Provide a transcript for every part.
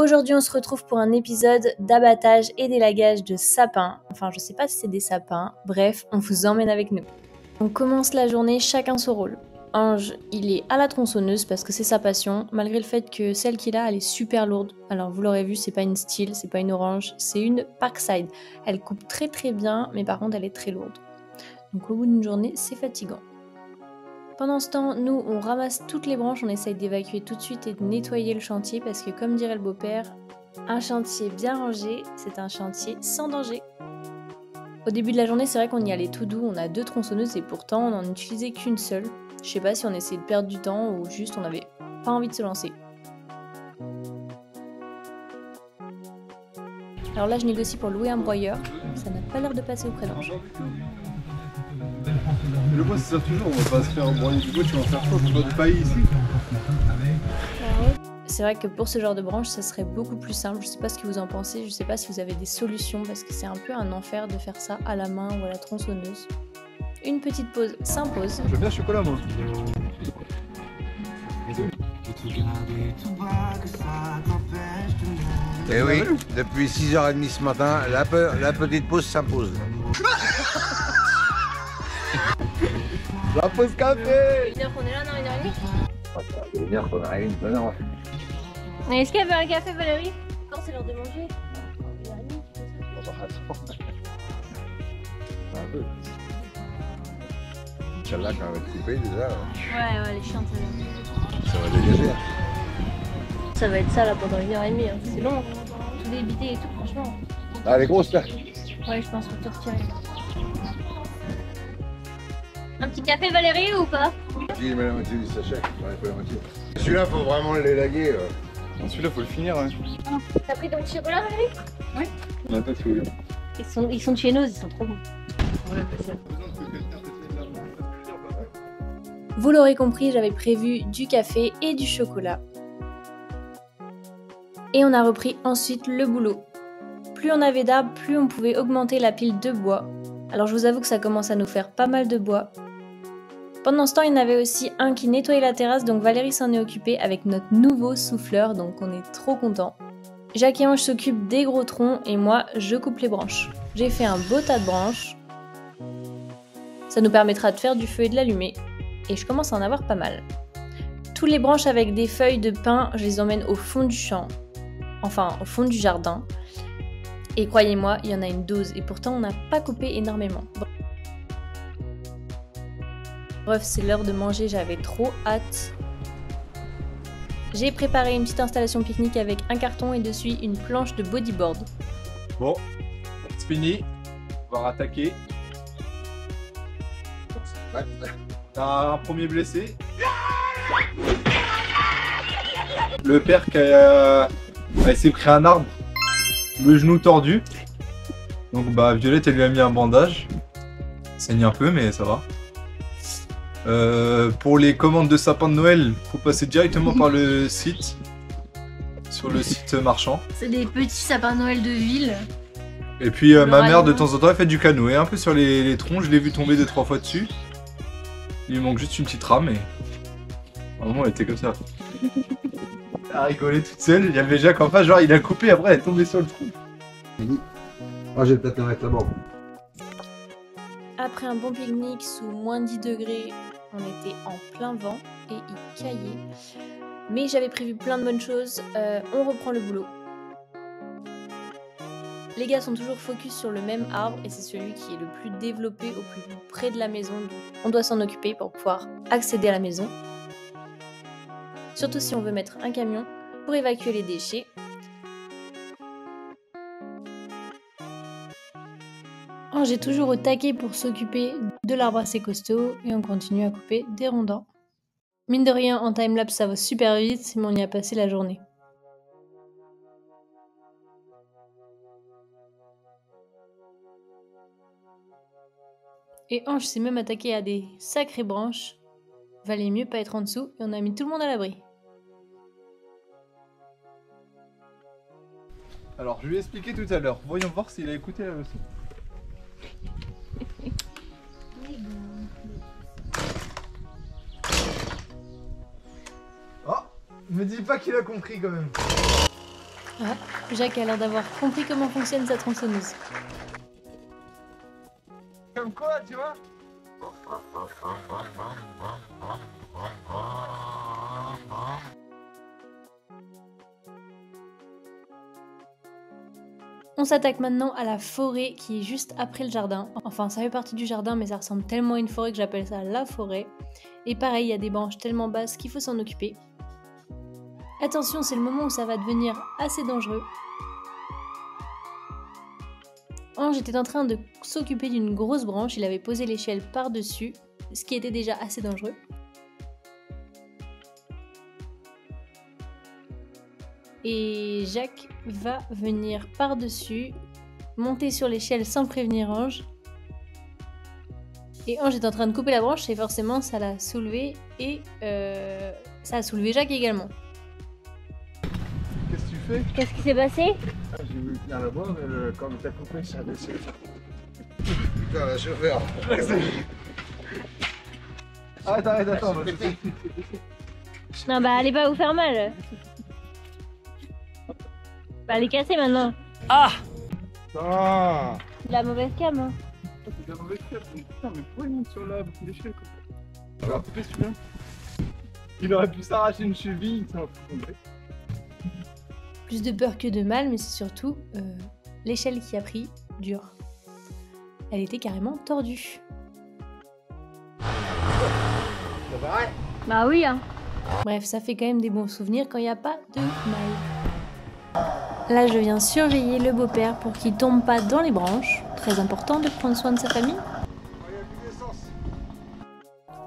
Aujourd'hui, on se retrouve pour un épisode d'abattage et d'élagage de sapins. Enfin, je sais pas si c'est des sapins. Bref, on vous emmène avec nous. On commence la journée chacun son rôle. Ange, il est à la tronçonneuse parce que c'est sa passion, malgré le fait que celle qu'il a, elle est super lourde. Alors vous l'aurez vu, c'est pas une Steel, c'est pas une Orange, c'est une Parkside. Elle coupe très très bien, mais par contre elle est très lourde. Donc au bout d'une journée, c'est fatigant. Pendant ce temps, nous, on ramasse toutes les branches, on essaye d'évacuer tout de suite et de nettoyer le chantier parce que comme dirait le beau-père, un chantier bien rangé, c'est un chantier sans danger. Au début de la journée, c'est vrai qu'on y allait tout doux, on a 2 tronçonneuses et pourtant on n'en utilisait qu'une seule. Je sais pas si on essayait de perdre du temps ou juste on avait pas envie de se lancer. Alors là, je négocie pour louer un broyeur, ça n'a pas l'air de passer auprès d'Ange. Mais le bois c'est ça toujours, on va pas se faire broyer du bois, tu vas en faire quoi? On va du paille ici. C'est vrai que pour ce genre de branche, ça serait beaucoup plus simple. Je sais pas ce que vous en pensez, je sais pas si vous avez des solutions parce que c'est un peu un enfer de faire ça à la main ou à la tronçonneuse. Une petite pause s'impose. J'aime bien le chocolat moi. Eh oui, depuis 6h30 ce matin, la petite pause s'impose. La pause café. 1h qu'on est là, non, 1h30. Ça veut dire qu'on arrive une bonne heure. Mais est-ce qu'elle veut un café, Valérie? Non, c'est l'heure de manger. Celle-là, quand elle va être coupée déjà, Ouais, elle est chiante, ça va dégager. ça va être ça là pendant 1h30, hein. C'est long. Tout débité et tout, franchement. Ah, elle est grosse là. Ouais, je pense qu'on peut te retirer. Un petit café, Valérie, ou pas? Il met la moitié du sachet, j'en ai pas la moitié. Celui-là, faut vraiment l'élaguer. Celui-là faut le finir. Hein. T'as pris ton petit chocolat, Valérie? Oui. On a pas de souvenir. Ils sont de chez nous, ils sont trop bons. Vous l'aurez compris, j'avais prévu du café et du chocolat. Et on a repris ensuite le boulot. Plus on avait d'arbres, plus on pouvait augmenter la pile de bois. Alors je vous avoue que ça commence à nous faire pas mal de bois. Pendant ce temps, il y en avait aussi un qui nettoyait la terrasse, donc Valérie s'en est occupée avec notre nouveau souffleur, donc on est trop contents. Jacques et Ange s'occupent des gros troncs et moi, je coupe les branches. J'ai fait un beau tas de branches. Ça nous permettra de faire du feu et de l'allumer. Et je commence à en avoir pas mal. Toutes les branches avec des feuilles de pin, je les emmène au fond du champ. Enfin, au fond du jardin. Et croyez-moi, il y en a une dose. Et pourtant, on n'a pas coupé énormément. Bref, c'est l'heure de manger, j'avais trop hâte. J'ai préparé une petite installation pique-nique avec un carton et dessus une planche de bodyboard. Bon, c'est fini. On va rattaquer. Ouais. T'as un premier blessé. Le père qui s'est pris un arbre, le genou tordu. Donc bah Violette elle lui a mis un bandage. Saigne un peu mais ça va. Pour les commandes de sapin de Noël, faut passer directement par le site. Sur le site marchand. C'est des petits sapins de Noël de ville. Et puis ma mère de temps en temps elle fait du canoë, un peu sur les troncs, je l'ai vu tomber 2-3 fois dessus. Il lui manque juste une petite rame et... À un moment elle était comme ça. Elle a rigolé toute seule, il y avait Jacques en face, genre il a coupé, après elle est tombée sur le tronc. Moi je vais peut-être le mettre là-bas. Après un bon pique-nique sous moins 10 degrés, on était en plein vent et il caillait. Mais j'avais prévu plein de bonnes choses, on reprend le boulot. Les gars sont toujours focus sur le même arbre et c'est celui qui est le plus développé au plus près de la maison. Donc on doit s'en occuper pour pouvoir accéder à la maison. Surtout si on veut mettre un camion pour évacuer les déchets. Ange est toujours au taquet pour s'occuper de l'arbre assez costaud et on continue à couper des rondins. Mine de rien, en timelapse ça va super vite, mais on y a passé la journée. Et Ange s'est même attaqué à des sacrées branches. Valait mieux pas être en dessous et on a mis tout le monde à l'abri. Alors je lui ai expliqué tout à l'heure, voyons voir s'il a écouté la leçon. Oh, me dis pas qu'il a compris quand même. Ah, Jacques a l'air d'avoir compris comment fonctionne sa tronçonneuse. Comme quoi, tu vois? On s'attaque maintenant à la forêt qui est juste après le jardin. Enfin, ça fait partie du jardin, mais ça ressemble tellement à une forêt que j'appelle ça la forêt. Et pareil, il y a des branches tellement basses qu'il faut s'en occuper. Attention, c'est le moment où ça va devenir assez dangereux. Ange était en train de s'occuper d'une grosse branche, il avait posé l'échelle par-dessus, ce qui était déjà assez dangereux. Et Jacques va venir par-dessus, monter sur l'échelle sans prévenir Ange. Et Ange est en train de couper la branche et forcément ça l'a soulevé et ça a soulevé Jacques également. Qu'est-ce que tu fais? Qu'est-ce qui s'est passé? J'ai voulu tenir la boîte, mais quand t'as coupé, ça a baissé. Putain, la chauffeur. Arrête, attends. Non bah allez pas vous faire mal. Bah elle est cassée maintenant. Ah! Ah! C'est la mauvaise cam hein. C'est de la mauvaise carte. Putain, mais pourquoi il monte sur la l'échelle comme ça? On va couper celui-là. Il aurait pu s'arracher une cheville, ça va tomber. Plus de peur que de mal, mais c'est surtout l'échelle qui a pris dur. Elle était carrément tordue. C'est vrai? Bah oui hein. Bref, ça fait quand même des bons souvenirs quand il n'y a pas de mal. Là, je viens surveiller le beau-père pour qu'il tombe pas dans les branches. Très important de prendre soin de sa famille.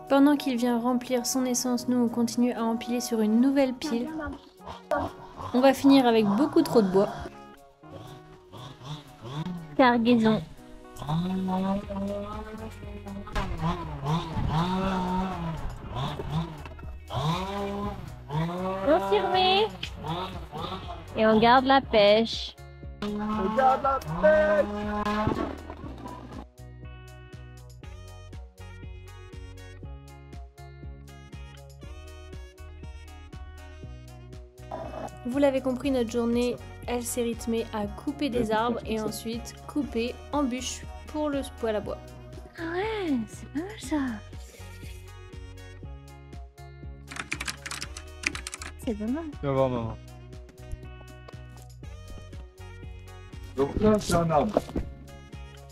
Pendant qu'il vient remplir son essence, nous on continue à empiler sur une nouvelle pile. On va finir avec beaucoup trop de bois. Cargaison. On s'y remet. Et on garde la pêche. On garde la pêche! Vous l'avez compris, notre journée, elle s'est rythmée à couper des arbres et ensuite couper en bûche pour le poêle à bois. Ah ouais, c'est pas mal ça. C'est pas mal. Viens voir maman. Donc là, c'est un arbre.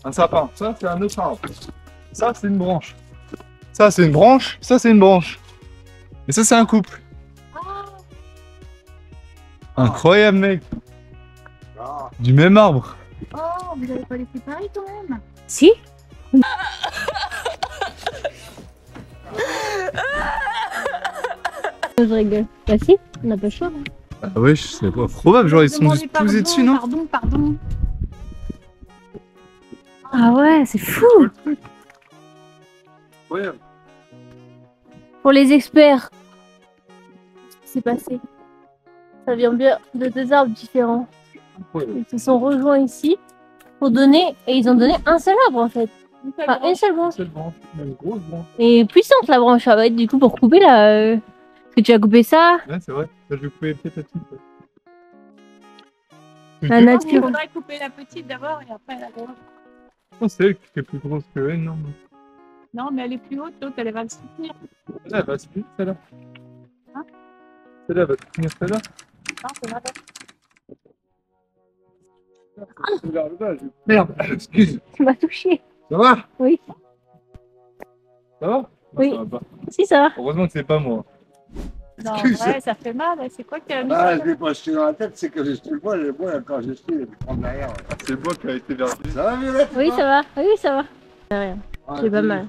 Un sapin. Ça, c'est un autre arbre. Ça, c'est une branche. Ça, c'est une branche. Ça, c'est une branche. Et ça, c'est un couple. Incroyable, mec. Ah. Du même arbre. Oh, vous avez pas les séparés quand même? Si. Je rigole. Bah si, on n'a pas le choix. Ah ouais, c'est pas probable. Genre, ils sont Demandez juste posés dessus, non? Pardon. Ah ouais, c'est fou. Ouais. Pour les experts, ce qui s'est passé, ça vient bien de deux arbres différents. Ils se sont rejoints ici pour donner, et ils ont donné un seul arbre en fait. Enfin, une seule branche. Une branche, une grosse branche. Et puissante la branche, ça va être du coup pour couper là. Est-ce que tu as coupé ça? Ouais, c'est vrai. Là, je vais couper peut-être la petite. La Il nature. faudrait couper la petite d'abord et après la grosse. Oh, c'est elle qui est plus grosse que elle, non? Non, mais elle est plus haute, l'autre elle va le soutenir. Celle-là, elle va se finir, celle-là. Hein? Celle-là va se finir, celle-là. Non, c'est vrai. Merde, excuse. Tu m'as touché. Ça va? Oui. Ça va? Non, Oui. ça va pas. Si, ça va. Heureusement que c'est pas moi. Non, Excuse. ouais, ça fait mal. C'est quoi que tu as mis? Ah, je l'ai pas jeté dans la tête, c'est que j'ai jeté le bois quand j'ai jeté, il prendre derrière. C'est le bois qui a été versé. Ça va, Violette? Oui, ça va. Oui, ça va. Rien. Ah, j'ai pas mal.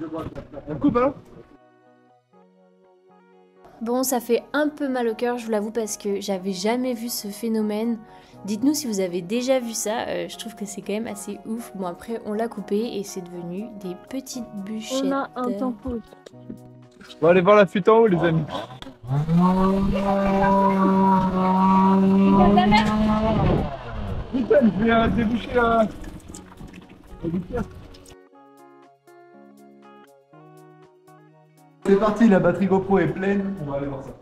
On coupe alors? Bon, ça fait un peu mal au cœur, je vous l'avoue, parce que j'avais jamais vu ce phénomène. Dites-nous si vous avez déjà vu ça, je trouve que c'est quand même assez ouf. Bon, après, on l'a coupé et c'est devenu des petites bûchettes. On a un temps pause. On va aller voir la fuite en haut, les amis. Putain, je viens déboucher la gouttière. C'est parti, la batterie GoPro est pleine. On va aller voir ça.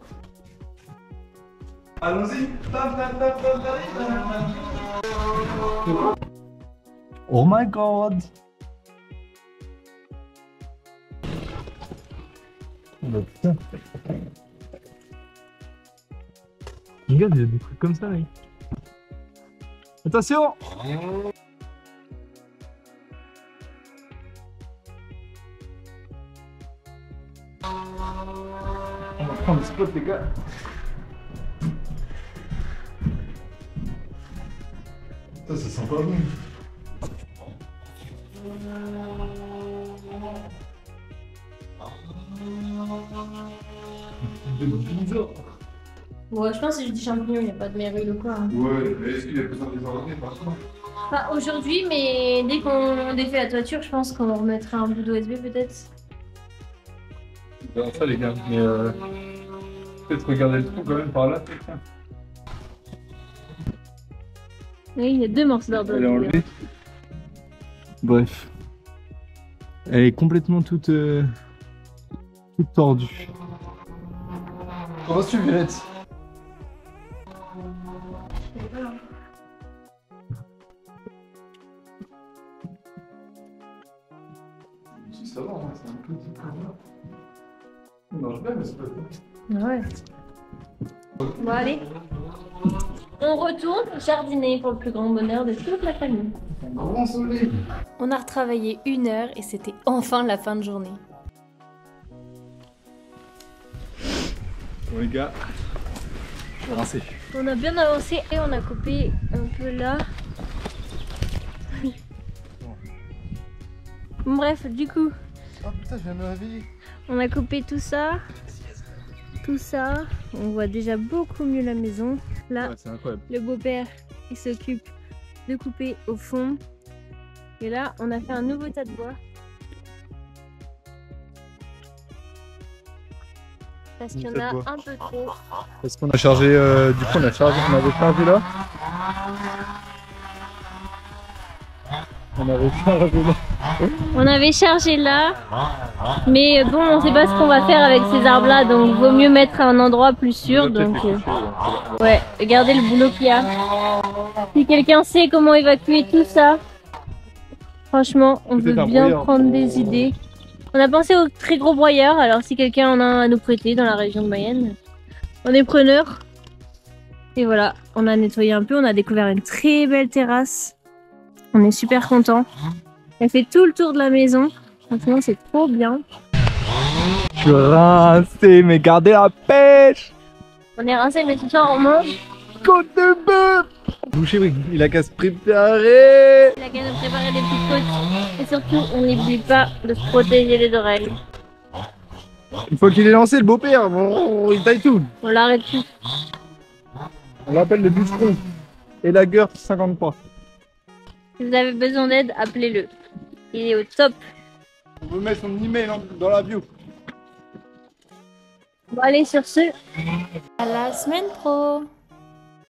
Allons-y. Oh my god. Oh putain. Regarde, il y a des trucs comme ça là. Attention. On va prendre le spot les gars. Ça sent pas bon. Bizarre. Ouais, je pense que c'est juste des champignons, il n'y a pas de mérule ou quoi. Hein. Ouais, mais est-ce qu'il y a besoin de les enlever par contre? Pas aujourd'hui, mais dès qu'on défait la toiture, je pense qu'on remettra un bout d'OSB peut-être. Ben, ça les gars, mais peut-être regarder le trou quand même par là. Oui, il y a 2 morceaux d'ordre. Elle est enlevée. Bref. Elle est complètement toute tordue. Comment vas-tu, Violette? Si ça va, c'est un peu différent. On marche bien, mais c'est pas bon. Ouais. Bon, allez. On retourne jardiner pour le plus grand bonheur de toute la famille. Un grand soleil. On a retravaillé 1 heure et c'était enfin la fin de journée. Bon les gars, je vais rincer. On a bien avancé et on a coupé un peu là. Bref, du coup, Oh putain, je viens de me réveiller. on a coupé tout ça. Tout ça. On voit déjà beaucoup mieux la maison. Là, Ouais, c'est incroyable. le beau-père, il s'occupe de couper au fond. Et là, on a fait un nouveau tas de bois. Parce qu'il y en a un peu trop. Est-ce qu'on a chargé, du coup on avait chargé là. On avait chargé là. On avait chargé là. Mais bon, on sait pas ce qu'on va faire avec ces arbres là. Donc, vaut mieux mettre à un endroit plus sûr. Donc, ouais, regardez le boulot qu'il y a. Si quelqu'un sait comment évacuer tout ça, franchement, on veut bien prendre des idées. On a pensé au très gros broyeur, alors si quelqu'un en a un à nous prêter dans la région de Mayenne, on est preneur. Et voilà, on a nettoyé un peu, on a découvert une très belle terrasse. On est super contents. Elle fait tout le tour de la maison. Franchement, c'est trop bien. Je suis rincé, mais gardez la pêche. On est rincé, mais ce soir on mange. Côte de bœuf. Boucher, oui, il a qu'à se préparer. Il a qu'à nous préparer des petites côtes. Et surtout, on n'oublie pas de se protéger les oreilles. Une fois qu'il est lancé, le beau-père, il taille tout. On l'arrête plus. On l'appelle le bûcheron. Et la Gert 53. Si vous avez besoin d'aide, appelez-le. Il est au top. On vous met son email dans la bio. Bon allez, sur ce, à la semaine pro.